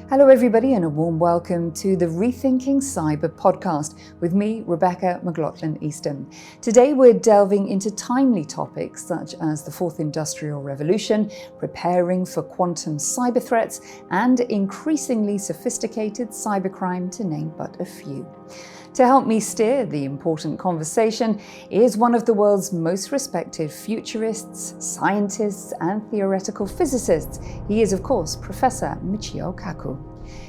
Hello everybody and a warm welcome to the Rethinking Cyber podcast with me, Rebecca McLaughlin-Easton. Today we're delving into timely topics such as the fourth industrial revolution, preparing for quantum cyber threats, and increasingly sophisticated cybercrime, to name but a few. To help me steer the important conversation is one of the world's most respected futurists, scientists, and theoretical physicists. He is, of course, Professor Michio Kaku.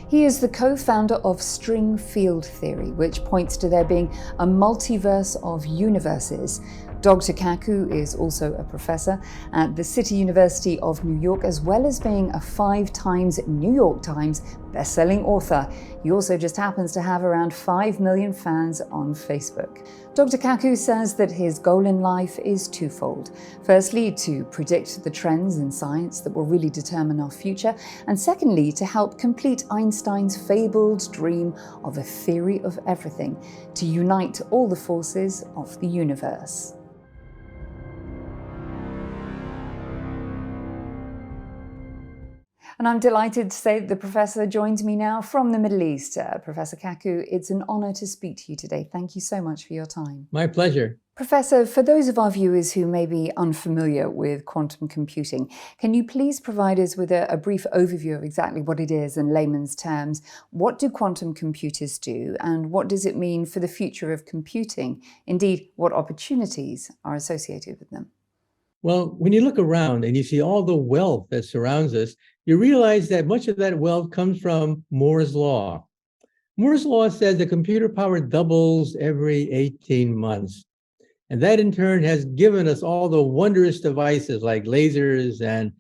He is the co-founder of string field theory, which points to there being a multiverse of universes. Dr. Kaku is also a professor at the City University of New York, as well as being a 5-time New York Times best-selling author. He also just happens to have around 5 million fans on Facebook. Dr. Kaku says that his goal in life is twofold. Firstly, to predict the trends in science that will really determine our future, and secondly, to help complete Einstein's fabled dream of a theory of everything, to unite all the forces of the universe. And I'm delighted to say that the professor joins me now from the Middle East. Professor Kaku, it's an honor to speak to you today. Thank you so much for your time. My pleasure. Professor, for those of our viewers who may be unfamiliar with quantum computing, can you please provide us with a brief overview of exactly what it is in layman's terms? What do quantum computers do, and what does it mean for the future of computing? Indeed, what opportunities are associated with them? Well, when you look around and you see all the wealth that surrounds us, you realize that much of that wealth comes from Moore's Law. Moore's Law says the computer power doubles every 18 months. And that in turn has given us all the wondrous devices like lasers and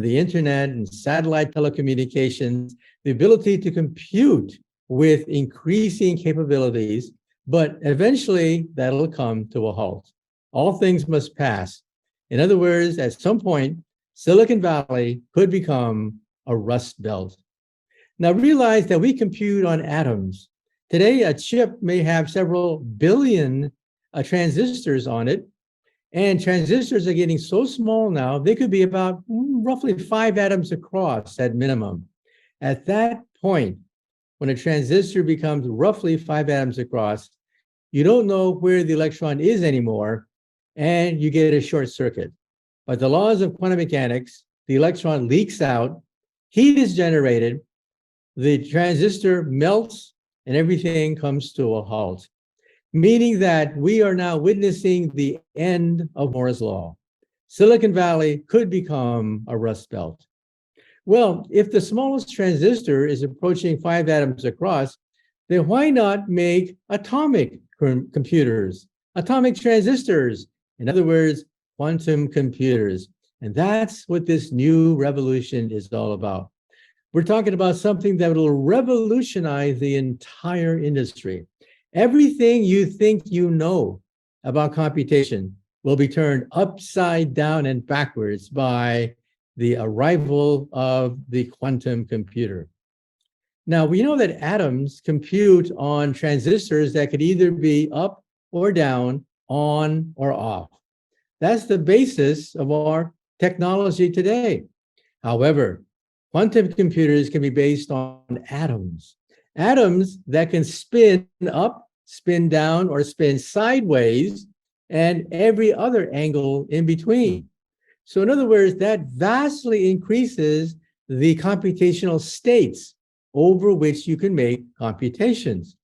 the internet and satellite telecommunications, the ability to compute with increasing capabilities, but eventually that'll come to a halt. All things must pass. In other words, at some point, Silicon Valley could become a rust belt. Now realize that we compute on atoms. Today, a chip may have several billion transistors on it, and transistors are getting so small now, they could be about roughly 5 atoms across at minimum. At that point, when a transistor becomes roughly 5 atoms across, you don't know where the electron is anymore, and you get a short circuit. By the laws of quantum mechanics, the electron leaks out, heat is generated, the transistor melts, and everything comes to a halt. Meaning that we are now witnessing the end of Moore's Law. Silicon Valley could become a rust belt. Well, if the smallest transistor is approaching 5 atoms across, then why not make atomic computers, atomic transistors? In other words, quantum computers. And that's what this new revolution is all about. We're talking about something that will revolutionize the entire industry. Everything you think you know about computation will be turned upside down and backwards by the arrival of the quantum computer. Now, we know that atoms compute on transistors that could either be up or down, on or off. That's the basis of our technology today. However, quantum computers can be based on atoms. Atoms that can spin up, spin down, or spin sideways, and every other angle in between. So in other words, that vastly increases the computational states over which you can make computations.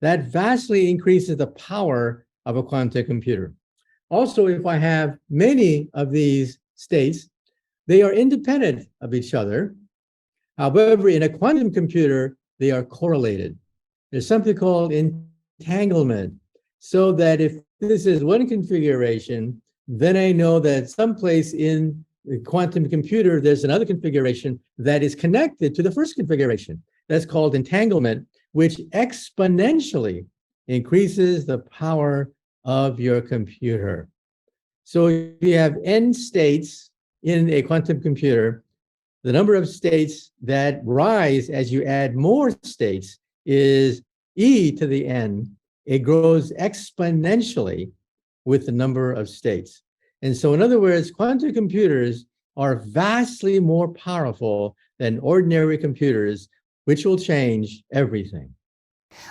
That vastly increases the power of a quantum computer. Also, if I have many of these states, they are independent of each other. However, in a quantum computer, they are correlated. There's something called entanglement, so that if this is one configuration, then I know that someplace in the quantum computer, there's another configuration that is connected to the first configuration. That's called entanglement, which exponentially increases the power of your computer. So if you have n states in a quantum computer, the number of states that rise as you add more states is e to the n. It grows exponentially with the number of states. And so in other words, quantum computers are vastly more powerful than ordinary computers which will change everything.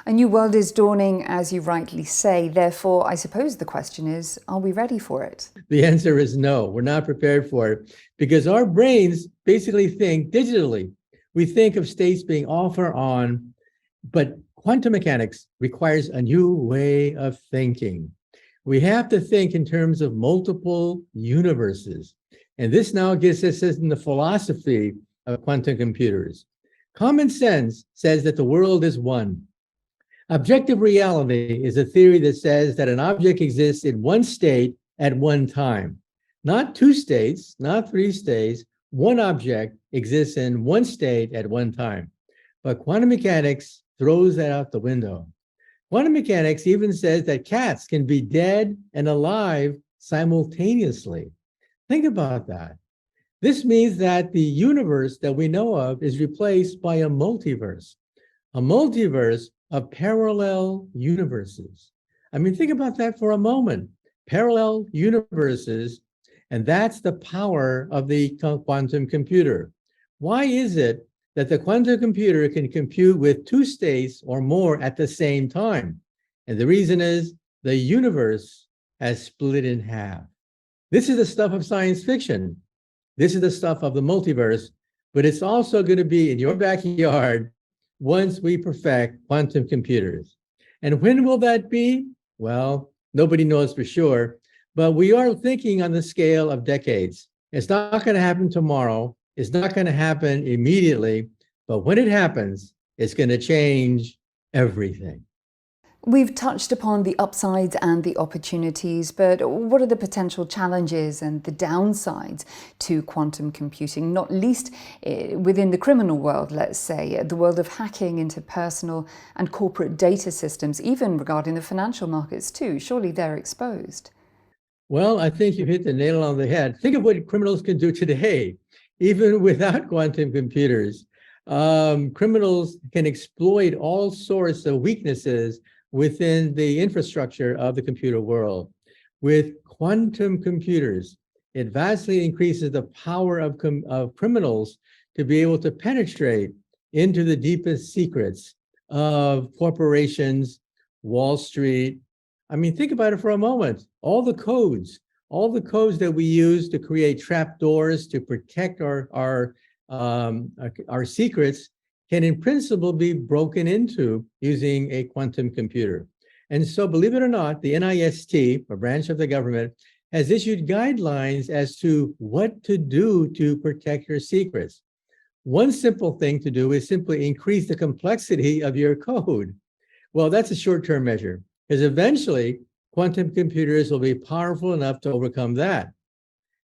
A new world is dawning, as you rightly say. Therefore, I suppose the question is, are we ready for it? The answer is no, we're not prepared for it because our brains basically think digitally. We think of states being off or on, but quantum mechanics requires a new way of thinking. We have to think in terms of multiple universes. And this now gets us in the philosophy of quantum computers. Common sense says that the world is one. Objective reality is a theory that says that an object exists in one state at one time. Not two states, not three states. One object exists in one state at one time. But quantum mechanics throws that out the window. Quantum mechanics even says that cats can be dead and alive simultaneously. Think about that. This means that the universe that we know of is replaced by a multiverse of parallel universes. I mean, think about that for a moment. Parallel universes, and that's the power of the quantum computer. Why is it that the quantum computer can compute with two states or more at the same time? And the reason is the universe has split in half. This is the stuff of science fiction. This is the stuff of the multiverse, but it's also going to be in your backyard once we perfect quantum computers. And when will that be? Well, nobody knows for sure, but we are thinking on the scale of decades. It's not going to happen tomorrow. It's not going to happen immediately, but when it happens, it's going to change everything. We've touched upon the upsides and the opportunities, but what are the potential challenges and the downsides to quantum computing, not least within the criminal world, let's say, the world of hacking into personal and corporate data systems, even regarding the financial markets too? Surely they're exposed. Well, I think you hit the nail on the head. Think of what criminals can do today, even without quantum computers. Criminals can exploit all sorts of weaknesses within the infrastructure of the computer world. With quantum computers, it vastly increases the power of criminals to be able to penetrate into the deepest secrets of corporations, Wall Street. I mean, think about it for a moment. All the codes that we use to create trapdoors to protect our secrets can in principle be broken into using a quantum computer. And so, believe it or not, the NIST, a branch of the government, has issued guidelines as to what to do to protect your secrets. One simple thing to do is simply increase the complexity of your code. Well, that's a short-term measure, because eventually quantum computers will be powerful enough to overcome that.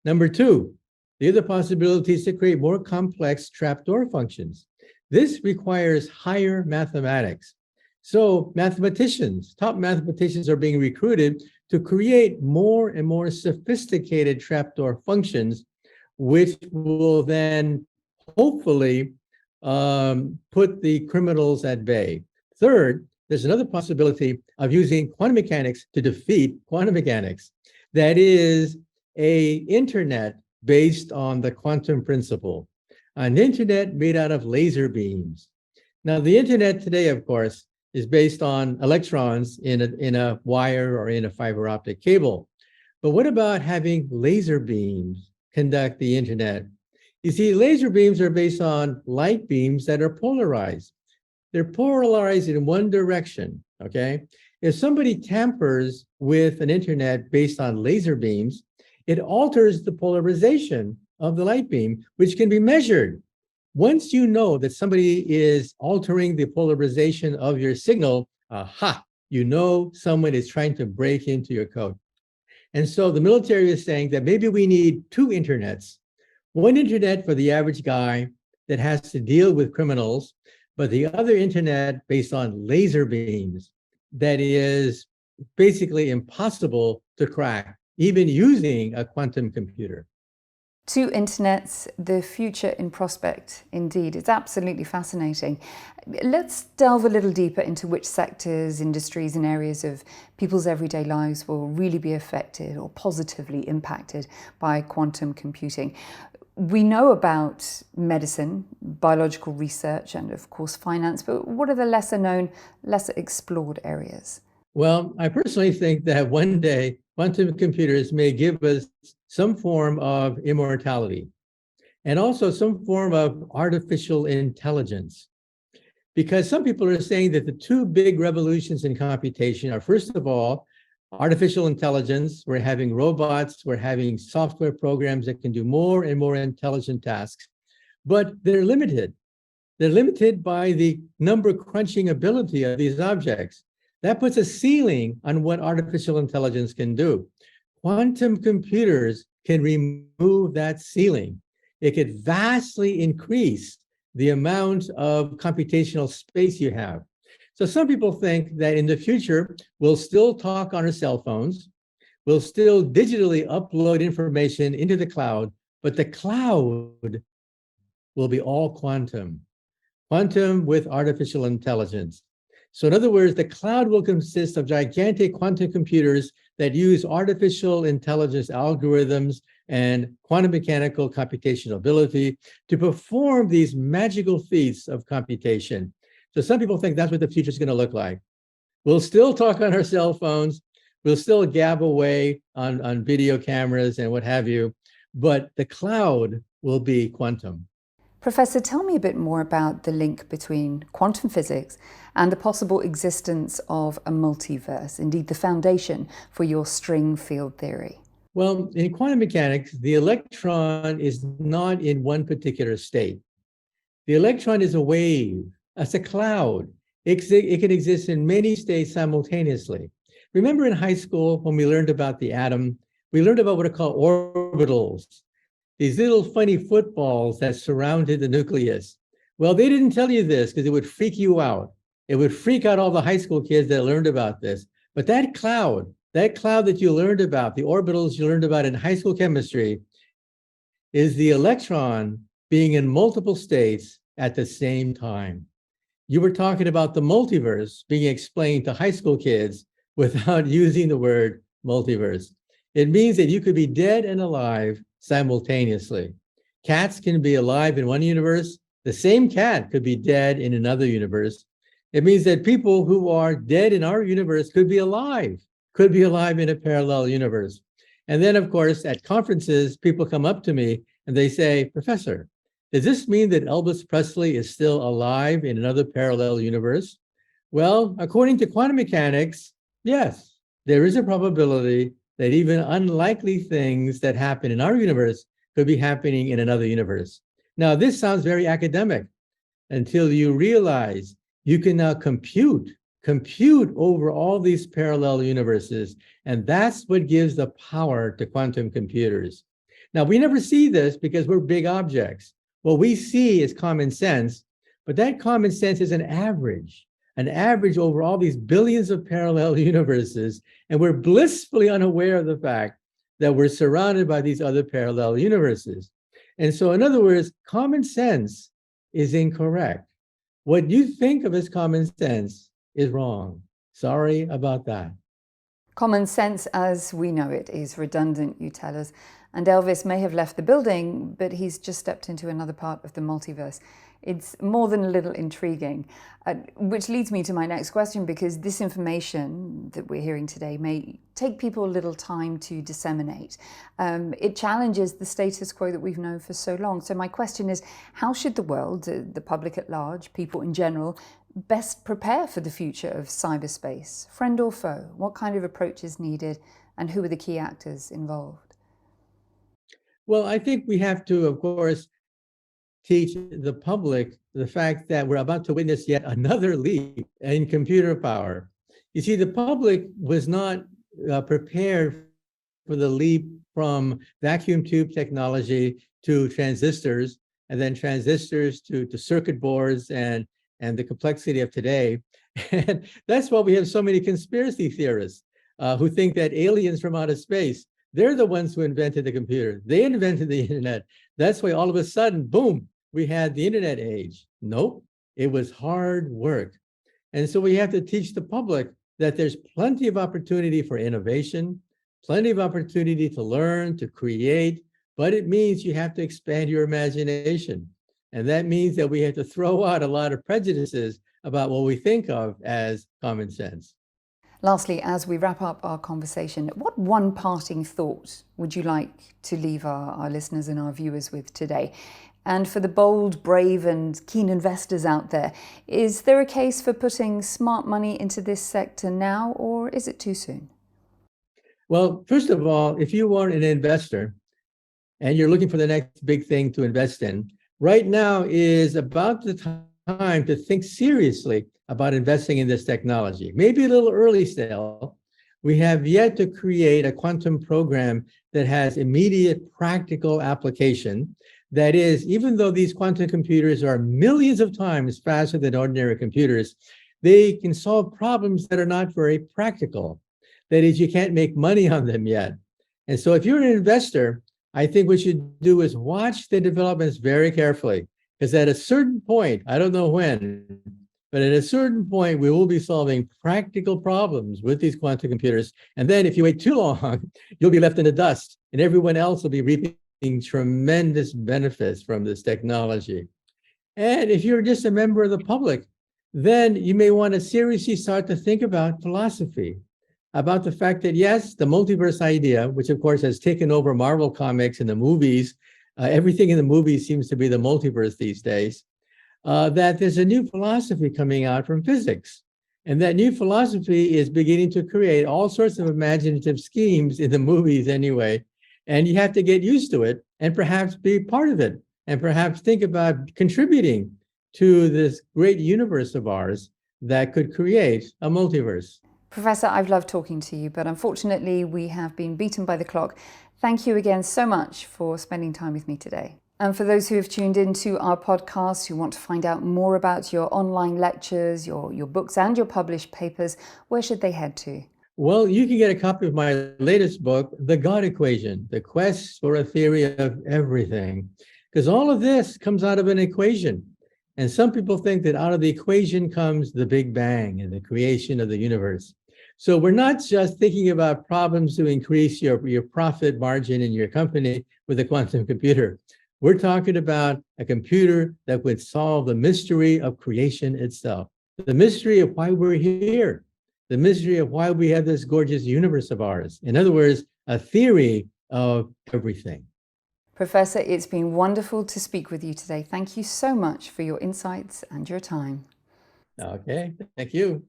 Number two, the other possibility is to create more complex trapdoor functions. This requires higher mathematics. So top mathematicians are being recruited to create more and more sophisticated trapdoor functions, which will then hopefully put the criminals at bay. Third, there's another possibility of using quantum mechanics to defeat quantum mechanics. That is an internet based on the quantum principle. An internet made out of laser beams. Now, the internet today, of course, is based on electrons in a wire or in a fiber optic cable. But what about having laser beams conduct the internet? You see, laser beams are based on light beams that are polarized. They're polarized in one direction, okay? If somebody tampers with an internet based on laser beams, it alters the polarization of the light beam, which can be measured. Once you know that somebody is altering the polarization of your signal, you know someone is trying to break into your code. And so the military is saying that maybe we need two internets. One internet for the average guy that has to deal with criminals, but the other internet based on laser beams that is basically impossible to crack, even using a quantum computer. Two internets, the future in prospect, indeed. It's absolutely fascinating. Let's delve a little deeper into which sectors, industries, and areas of people's everyday lives will really be affected or positively impacted by quantum computing. We know about medicine, biological research, and of course finance, but what are the lesser known, lesser explored areas? Well, I personally think that one day quantum computers may give us some form of immortality and also some form of artificial intelligence. Because some people are saying that the two big revolutions in computation are, first of all, artificial intelligence. We're having robots, we're having software programs that can do more and more intelligent tasks, but they're limited. They're limited by the number crunching ability of these objects. That puts a ceiling on what artificial intelligence can do. Quantum computers can remove that ceiling. It could vastly increase the amount of computational space you have. So some people think that in the future, we'll still talk on our cell phones, we'll still digitally upload information into the cloud, but the cloud will be all quantum with artificial intelligence. So in other words, the cloud will consist of gigantic quantum computers that use artificial intelligence algorithms and quantum mechanical computational ability to perform these magical feats of computation. So some people think that's what the future is going to look like. We'll still talk on our cell phones, we'll still gab away on video cameras and what have you, but the cloud will be quantum. Professor, tell me a bit more about the link between quantum physics and the possible existence of a multiverse, indeed the foundation for your string field theory. Well, in quantum mechanics, the electron is not in one particular state. The electron is a wave, it's a cloud. It can exist in many states simultaneously. Remember in high school when we learned about the atom, we learned about what are called orbitals, these little funny footballs that surrounded the nucleus. Well, they didn't tell you this because it would freak you out. It would freak out all the high school kids that learned about this. But that cloud that you learned about, the orbitals you learned about in high school chemistry, is the electron being in multiple states at the same time. You were talking about the multiverse being explained to high school kids without using the word multiverse. It means that you could be dead and alive simultaneously. Cats can be alive in one universe. The same cat could be dead in another universe. It means that people who are dead in our universe could be alive in a parallel universe. And then, of course, at conferences, people come up to me and they say, Professor, does this mean that Elvis Presley is still alive in another parallel universe? Well, according to quantum mechanics, yes, there is a probability that even unlikely things that happen in our universe could be happening in another universe. Now, this sounds very academic until you realize you can now compute over all these parallel universes, and that's what gives the power to quantum computers. Now, we never see this because we're big objects. What we see is common sense, but that common sense is an average over all these billions of parallel universes, and we're blissfully unaware of the fact that we're surrounded by these other parallel universes. And so, in other words, common sense is incorrect. What you think of as common sense is wrong. Sorry about that. Common sense as we know it is redundant, you tell us. And Elvis may have left the building, but he's just stepped into another part of the multiverse. It's more than a little intriguing, which leads me to my next question, because this information that we're hearing today may take people a little time to disseminate. It challenges the status quo that we've known for so long. So my question is, how should the world, the public at large, people in general, best prepare for the future of cyberspace? Friend or foe? What kind of approach is needed, and who are the key actors involved? Well, I think we have to, of course, teach the public the fact that we're about to witness yet another leap in computer power. You see, the public was not prepared for the leap from vacuum tube technology to transistors, and then transistors to circuit boards and the complexity of today. And that's why we have so many conspiracy theorists who think that aliens from outer space, they're the ones who invented the computer. They invented the internet. That's why all of a sudden, boom, we had the internet age. Nope, it was hard work. And so we have to teach the public that there's plenty of opportunity for innovation, plenty of opportunity to learn, to create, but it means you have to expand your imagination. And that means that we have to throw out a lot of prejudices about what we think of as common sense. Lastly, as we wrap up our conversation, what one parting thought would you like to leave our listeners and our viewers with today? And for the bold, brave and keen investors out there, is there a case for putting smart money into this sector now, or is it too soon? Well, first of all, if you are an investor and you're looking for the next big thing to invest in, right now is about the time to think seriously about investing in this technology. Maybe a little early still. We have yet to create a quantum program that has immediate practical application. That is, even though these quantum computers are millions of times faster than ordinary computers, they can solve problems that are not very practical. That is, you can't make money on them yet. And so if you're an investor, I think what you should do is watch the developments very carefully, because at a certain point, I don't know when, but at a certain point, we will be solving practical problems with these quantum computers. And then if you wait too long, you'll be left in the dust, and everyone else will be reaping tremendous benefits from this technology. And if you're just a member of the public, then you may want to seriously start to think about philosophy, about the fact that, yes, the multiverse idea, which of course has taken over Marvel Comics and the movies, everything in the movies seems to be the multiverse these days, that there's a new philosophy coming out from physics. And that new philosophy is beginning to create all sorts of imaginative schemes in the movies anyway. And you have to get used to it and perhaps be part of it and perhaps think about contributing to this great universe of ours that could create a multiverse. Professor, I've loved talking to you, but unfortunately we have been beaten by the clock. Thank you again so much for spending time with me today. And for those who have tuned into our podcast, who want to find out more about your online lectures, your books and your published papers, where should they head to? Well, you can get a copy of my latest book, The God Equation, The Quest for a Theory of Everything, because all of this comes out of an equation. And some people think that out of the equation comes the Big Bang and the creation of the universe. So we're not just thinking about problems to increase your profit margin in your company with a quantum computer. We're talking about a computer that would solve the mystery of creation itself, the mystery of why we're here, the mystery of why we have this gorgeous universe of ours. In other words, a theory of everything. Professor, it's been wonderful to speak with you today. Thank you so much for your insights and your time. Okay, thank you.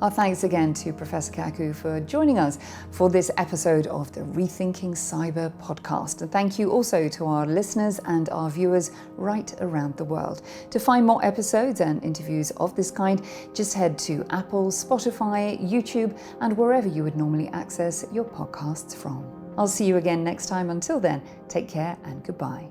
Our thanks again to Professor Kaku for joining us for this episode of the Rethinking Cyber podcast. And thank you also to our listeners and our viewers right around the world. To find more episodes and interviews of this kind, just head to Apple, Spotify, YouTube, and wherever you would normally access your podcasts from. I'll see you again next time. Until then, take care and goodbye.